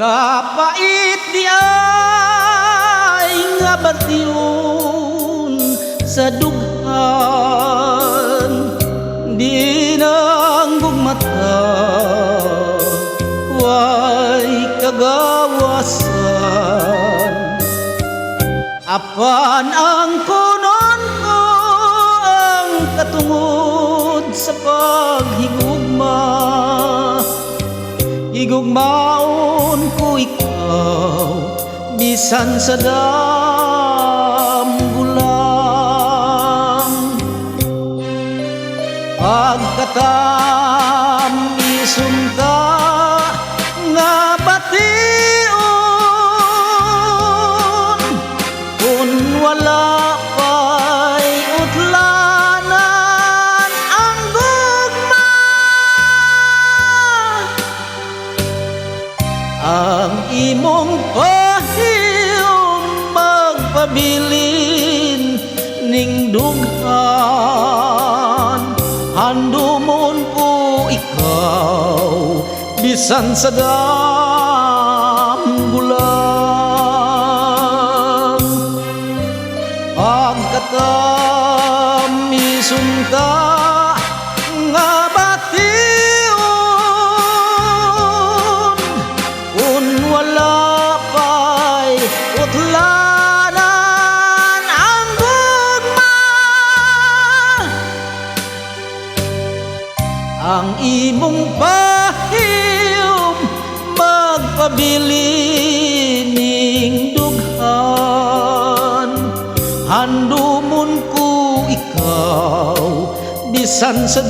Kapait di ay nga batiyon sa dughan, di nang gugmata, way kagawasan. Apan ang kunon ko ang katungod sa paghigugma, higugmaon ko ikaw bisan sa damgulang. Pagkatamisyon ka nga bation, kung wala pa'y utlanan ang gugma, ang imong pahiyom magpabilin ning dughan. Handumon ko ikaw bisan sa damgulang. Pagkatamisyon ka nga bation, kung wala pa'y utlanan ang gugma, ang imong pahiyom magpabilin ning dughan. Handumon ko ikaw bisan sa